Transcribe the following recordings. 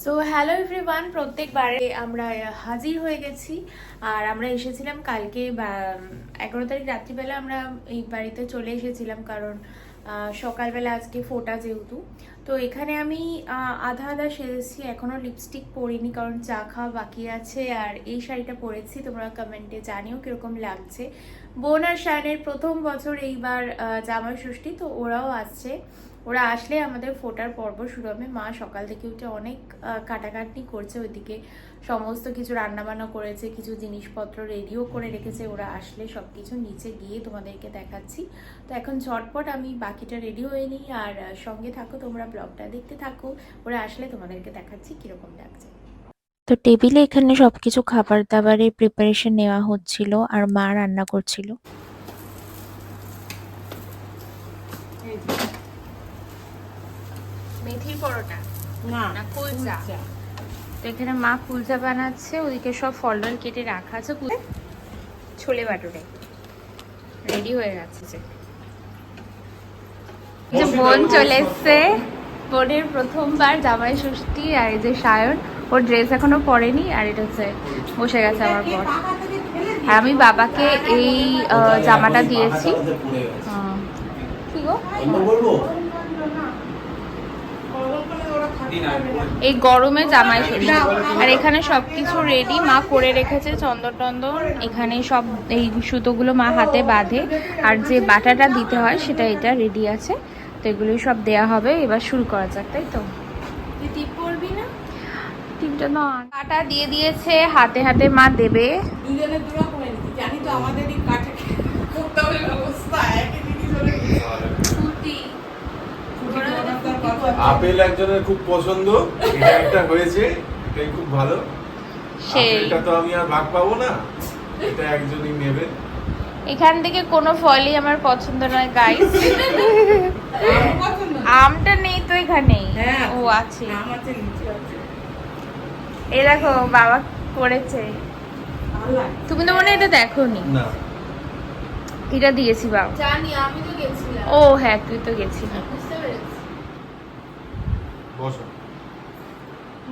So hello everyone, প্রত্যেকবারে আমরা হাজির হয়ে গেছি। আর আমরা এসেছিলাম কালকে 11 তারিখ রাত্রিবেলা আমরা এই বাড়িতে চলে এসেছিলাম, কারণ সকালবেলা আজকে ফোটা যেহেতু। তো এখানে আমি আধা আধা সেজেছি, এখনও লিপস্টিক পরিনি কারণ চা খাওয়া বাকি আছে। আর এই শাড়িটা পরেছি, তোমরা কমেন্টে জানিও কীরকম লাগছে। বোন আর শায়নের প্রথম বছর এইবার জামাই ষষ্ঠী, তো ওরাও আসছে। ওরা আসলে আমাদের ফোটার পর্ব শুরু হবে। মা সকাল থেকে উঠে অনেক কাটাকাটি করছে, ওইদিকে সমস্ত কিছু রান্নাবান্না করেছে, কিছু জিনিসপত্র রেডিও করে রেখেছে। ওরা আসলে সব কিছু নিচে গিয়ে তোমাদেরকে দেখাচ্ছি। তো এখন ঝটপট আমি বাকিটা রেডি হয়ে নিই, আর সঙ্গে থাকো, তোমরা ব্লগটা দেখতে থাকো। ওরা আসলে তোমাদেরকে দেখাচ্ছি কীরকম লাগছে। তো টেবিলে এখানে সবকিছু খাবার দাবারের প্রিপারেশন নেওয়া হচ্ছিল, আর মা রান্না করছিল। মেথির পরোটা না কুলচা। তো এখানে মা কুলচা বানাচ্ছে, ওদিকে সব ফল ডল কেটে রাখা আছে। ছোলে বাটুরে রেডি হয়ে গেছে। যে বোন চলে এসছে, বোনের প্রথমবার জামাই ষষ্ঠী। আর এই যে সায়ন, ওর ড্রেস এখনো পরেনি, আর এটা হচ্ছে বসে গেছে আমার পর। আর আমি বাবাকে এই জামাটা দিয়েছি। কি গো, এই গরমে জামাই ষষ্ঠী। আর এখানে সবকিছু রেডি, মা করে রেখেছে চন্দন টন্দন। এখানে সব এই সুতোগুলো মা হাতে বাঁধে, আর যে বাটাটা দিতে হয় সেটা এটা রেডি আছে। তো এগুলো সব দেয়া হবে। এবার শুরু করা যাক, তাই তো? টিপ পরবি না? টিপটা না, বাটা দিয়ে দিয়েছে, হাতে হাতে মা দেবে। জানি তো আমাদের এই কাঠে করতে হবে ব্যবস্থা, একই জিনিস হলে আপেল একজনের খুব পছন্দ, এটা একটা হয়েছে, এটাই খুব ভালো। এটা তো আমি আর ভাগ পাবো না, এটা একজনই নেবে। এখান থেকে কোনো ফলই আমার পছন্দ নয় গাইস। আমটা নেই তো এখানে। ও আছে, এই দেখো বাবা করেছে। তুমি তো মনে হয় এটা দেখোনি। না, এটা দিয়েছি বাবা। জানি, আমি তো গেছিলাম। ও হ্যাঁ, তুই তো গেছিলি। বুঝতে পেরেছি। বসো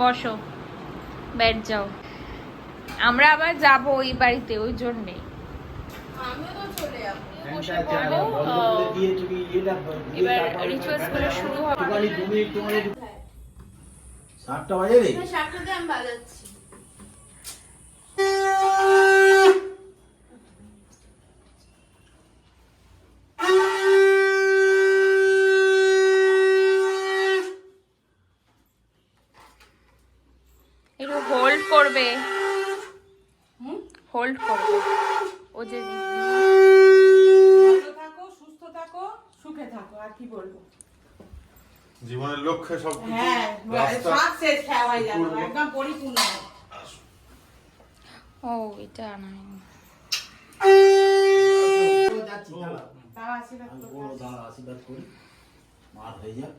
বসো, বেড যাও। আমরা আবার যাব ওই বাড়িতে, ওই জন্যে আমিও তো চলে যাবো। বসে পড়বো। এবার রিচুয়ালস গুলো শুরু হবে। 7টা বাজে রে। 7টাতে আমি বাজাচ্ছি। একটু হোল্ড করবে, হোল্ড করবে। ও যে ভালো থাকো, সুস্থ থাকো, সুখে থাকো, আর কি বলবো। জীবনের লক্ষ্যে সব হ্যাঁ, সাকসেস হওয়াই যাবে, একদম পরিপূর্ণ। ও এটা আনাই। যাচ্ছি, দাঁড়াও। তারা আশীর্বাদ আমি করবে। বড় দাঁড়া, আশীর্বাদ করি, মার হয়ে যাক।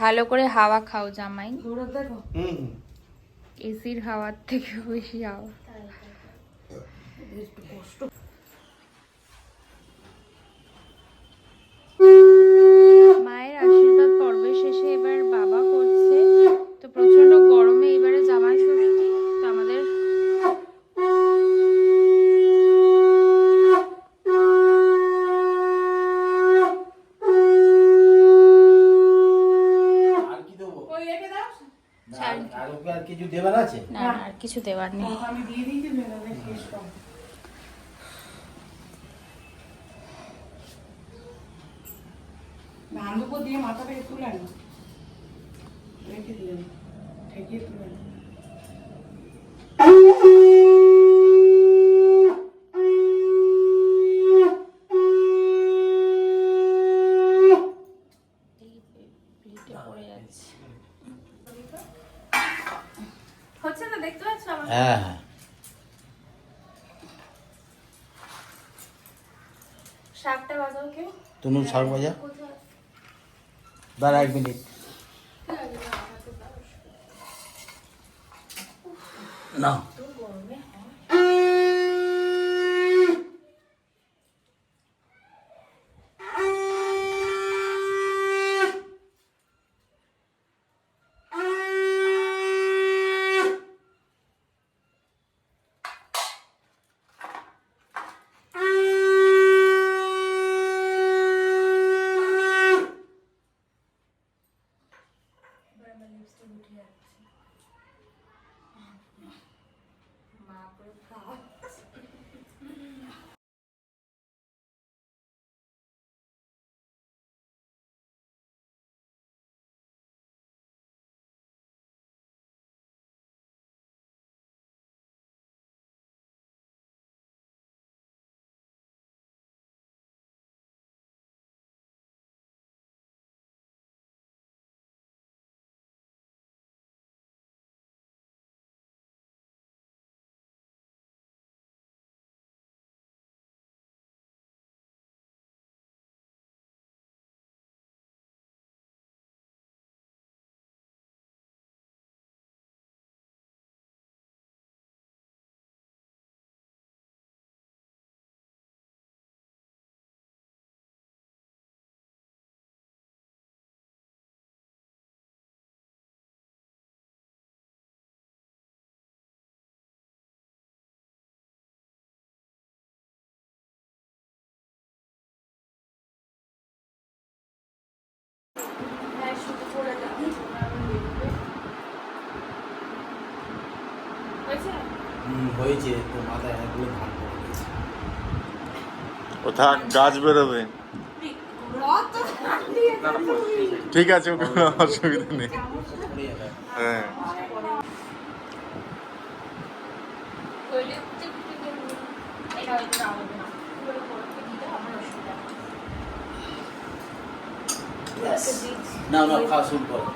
ভালো করে হাওয়া খাও জামাই, দৌড়ে দেখো। এসির হাওয়ার থেকে বেশি হাওয়া। মায়ের আশীর্বাদ পর্বের শেষে এবার বাবা করছে। তো প্রচন্ড গরমে এবারে জামাই ষষ্ঠী, তো আমাদের আর কি দেবো? ওই রেখে দাও। না, আর ওকে আর কিছু দেবার আছে? না না, আর কিছু দেওয়ার নেই। আমি দিয়ে দিয়েছি, ভেবে শেষ করো। ধান দুপুর দিয়ে মাথা থেকে তুলে না, রেখে দিলেন, ঠেকিয়ে তুলে না। দেখতে পাচ্ছ আমার? হ্যাঁ হ্যাঁ শাকটা বাজাও কেউ? তুমি শাক ভাজা কোথায়? দাঁড়া 1 মিনিট ঠিক আছে, না, আমাকে দাও। না হ্যাঁ, শুধু করে দাও। হয়েছে? হয়েছে তো মাথায় অনেকগুলো ধান পড়ে গেছে ও থাক, গাছ বেরোবে। ঠিক আছে, কোনো অসুবিধা নেই। পড়ে যাবে হ্যাঁ হইলে ঠিক ঠিক এটা হয়তো না হবে না। পুরো করতে দিতে আমার অসুবিধা নেই। Yes. না না খাওয়া শুরু করো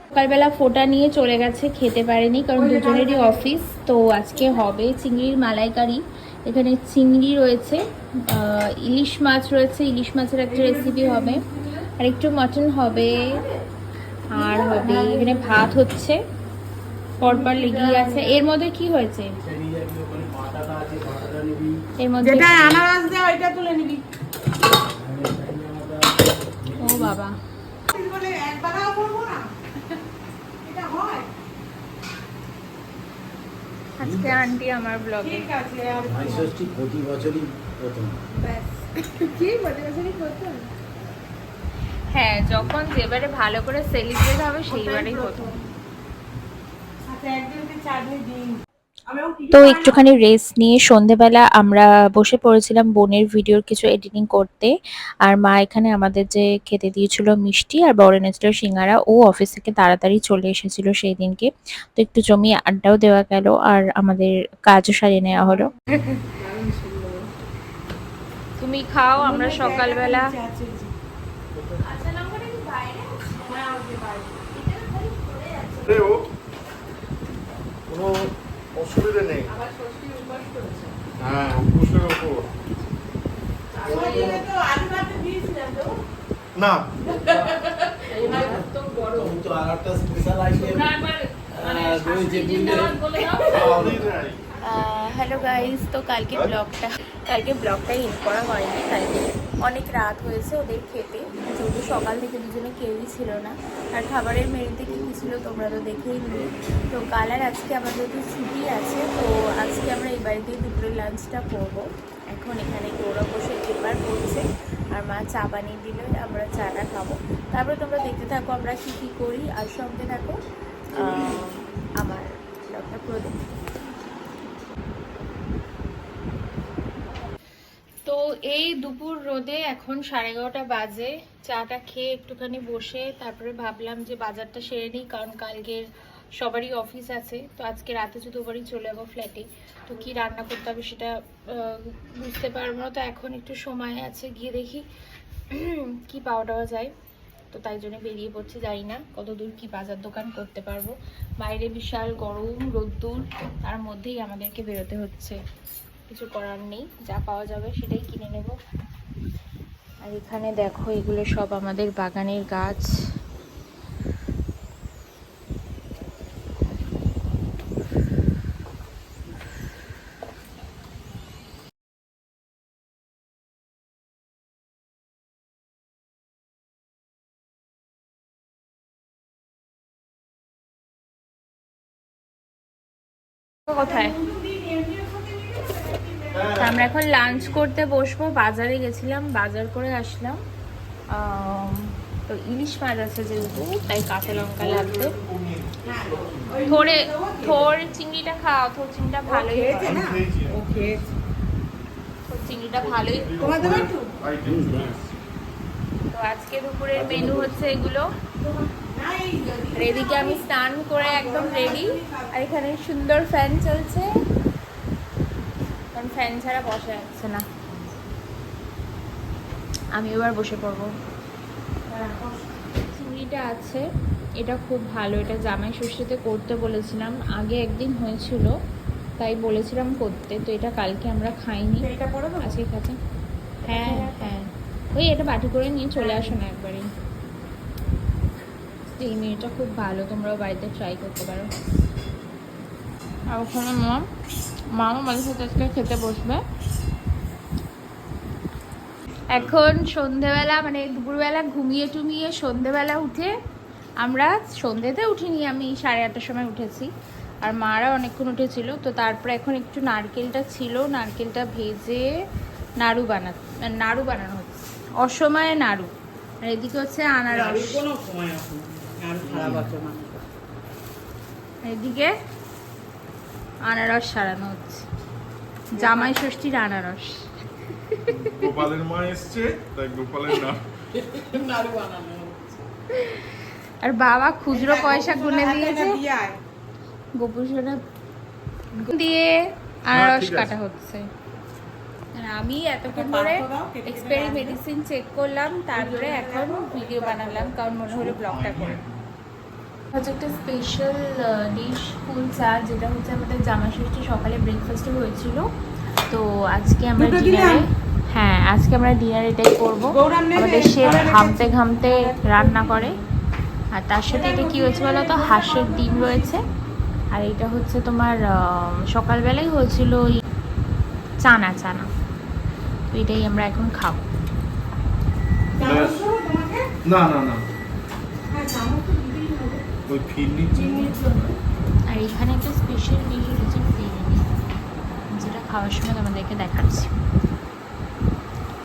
সকালবেলা ফোঁটা নিয়ে চলে গেছে, খেতে পারেনি কারণ দুজনেরই অফিস। তো আজকে হবে চিংড়ির মালাইকারি। এখানে চিংড়ি রয়েছে, ইলিশ মাছ রয়েছে, ইলিশ মাছের একটা রেসিপি হবে, আর একটু মটন হবে, আর হবে এখানে ভাত হচ্ছে, পরপর লেগেই আছে। এর মধ্যে কি হয়েছে? এর মধ্যে যেটা আনারস দেওয়া ওইটা তুলে নিবি। ও বাবা, বলে একবারও করবো না, এটা হয়। আজকে আন্টি আমার ব্লগে। ঠিক আছে, আর মাই ষষ্ঠী প্রতি বছরই প্রথম কি বলে বছরই প্রথম। হ্যাঁ, যখন যেবারে ভালো করে সেলিব্রেট হবে সেইবারেই প্রথম। আচ্ছা, একদিনকে চাটনি দিন। তো একটুখানি রেস্ট নিয়ে সন্ধেবেলা আমরা বসে পড়েছিলাম বোনের ভিডিওর কিছু এডিটিং করতে। আর মা এখানে আমাদের যে খেতে দিয়েছিল মিষ্টি, আর বড় এনেছিল সিঙ্গারা। ও অফিস থেকে তাড়াতাড়ি চলে এসেছিল সেই দিনকে, তো একটু জমিয়ে আড্ডাও দেওয়া গেল আর আমাদের কাজও সারিয়ে নেওয়া হলো। তুমি খাও, আমরা সকালবেলা আচ্ছা, লঙ্কাটা কি বাইরে আছে? হ্যাঁ, ওই যে বাইরে। এটা না খালি পড়ে যাচ্ছে। কোনো অসুবিধা নেই। আবার ষষ্ঠী উপাস করেছে। হ্যাঁ, উপোসের ওপর। শরীরে তো আলু ভাতে দিয়েছিলাম তো। না, তো বড়। তুমি তো আর একটা স্পেশাল আইটেম রয়েছে বুঝলে হ্যালো গাইস, তো কালকে ব্লগটা এন্ড করা হয়নি। কালকে অনেক রাত হয়েছে ওদের খেতে, যেহেতু সকাল থেকে দুজনে কেউই ছিল না। আর খাবারের মেনুতে কী কী ছিল তোমরা তো দেখেই নিলে। তো কাল আর আজকে আমাদের তো ছুটি আছে, তো আজকে আমরা এই বাড়িতেই দুপুরের লাঞ্চটা করবো। এখন এখানে গৌরব বসে পেপার করছে আর মা চা বানিয়ে দিলে আমরা চাটা খাবো। তারপরে তোমরা দেখতে থাকো আমরা কী কী করি, আর সঙ্গে থাকো আমার ব্লগটা পুরো দেখতে। তো এই দুপুর রোদে এখন 11:30 বাজে, চাটা খেয়ে একটুখানি বসে তারপরে ভাবলাম যে বাজারটা সেরে নিই, কারণ কালকের সবারই অফিস আছে। তো আজকে রাতে শুধু বাড়ি চলে যাবো ফ্ল্যাটে, তো কি রান্না করতে হবে সেটা বুঝতে পারবো না। তো এখন একটু সময় আছে, গিয়ে দেখি কি পাওয়া টাওয়া যায়। তো তাই জন্য বেরিয়ে পড়ছি, জানি না কত দূর কি বাজার দোকান করতে পারবো। বাইরে বিশাল গরম রোদ্দুর, তার মধ্যেই আমাদেরকে বেরোতে হচ্ছে, কিছু করার নেই, যা পাওয়া যাবে সেটাই কিনে নেব। আর এখানে দেখো এগুলো সব আমাদের বাগানের গাছ। কোথায়? তো আমরা এখন লাঞ্চ করতে বসবো। বাজারে গেছিলাম, বাজার করে আসলাম। তো ইলিশ মাছ আছে যেহেতু, তাই কাঁচা লঙ্কা লাগবে। থোর চিংড়িটা খাও, থোর চিংড়িটা ভালোই হয়। থোর চিংড়িটা ভালোই। তো আজকে দুপুরের মেনু হচ্ছে এগুলো। আর এদিকে আমি স্নান করে একদম রেডি, আর এখানে সুন্দর ফ্যান চলছে, কারণ ফ্যান ছাড়া বসা যাচ্ছে না। আমি এবার বসে পড়বো। চিংড়িটা আছে, এটা খুব ভালো, এটা জামাই ষষ্ঠীতে করতে বলেছিলাম, আগে একদিন হয়েছিল তাই বলেছিলাম করতে। তো এটা কালকে আমরা খাইনি, আজকে খাচ্ছি। হ্যাঁ হ্যাঁ, ওই এটা বাটি করে নিয়ে চলে আসো না একবারে। এই মেয়েটা খুব ভালো, তোমরাও বাড়িতে ট্রাই করতে পারো। আর ওখানে মামা আমাদের সাথে আজকে খেতে বসবে। এখন সন্ধেবেলা, মানে দুপুরবেলা ঘুমিয়ে টুমিয়ে সন্ধেবেলা উঠে, আমরা সন্ধেতে উঠিনি, আমি 8:30টার সময় উঠেছি, আর মারা অনেকক্ষণ উঠেছিল। তো তারপরে এখন একটু নারকেলটা ছিল, নারকেলটা ভেজে নাড়ু বানানো হচ্ছে, অসময়ে নাড়ু। আর এদিকে হচ্ছে আনারস, এদিকে আনারস সারানো হচ্ছে, জামাই ষষ্ঠীর আনারস। গোপালের মা এসছে, তাই গোপালের নাড়ু বানানো। আর বাবা খুচরো পয়সা গুনে দিয়েছে, গোপুসোনা দিয়ে আনারস কাটা হচ্ছে। আর আমি এতক্ষণ ধরে এক্সপায়ারি মেডিসিন চেক করলাম, তারপরে এখন ভিডিও বানালাম, কারণ মনে হলো ব্লগটা করে। হচ্ছে একটা স্পেশাল ডিশ ফুল চা, যেটা হচ্ছে আমাদের জামাই ষষ্ঠী সকালে ব্রেকফাস্টে হয়েছিল। তো আজকে আমরা ডিনারে, হ্যাঁ আজকে আমরা ডিনার এটাই করবো। আমাদের শেফ ঘামতে ঘামতে রান্না করে। আর তার সাথে এটা কি হয়েছে বলো তো, হাঁসের ডিম রয়েছে, আর এটা হচ্ছে তোমার সকালবেলায় হয়েছিল চানা। তো এটাই আমরা এখন খাবো। না না না, ওই ফিরনির জন্য। আর এখানে একটা স্পেশাল ডিশ রয়েছে ফিরনি, যেটা খাওয়ার সময় তোমাদেরকে দেখাচ্ছি।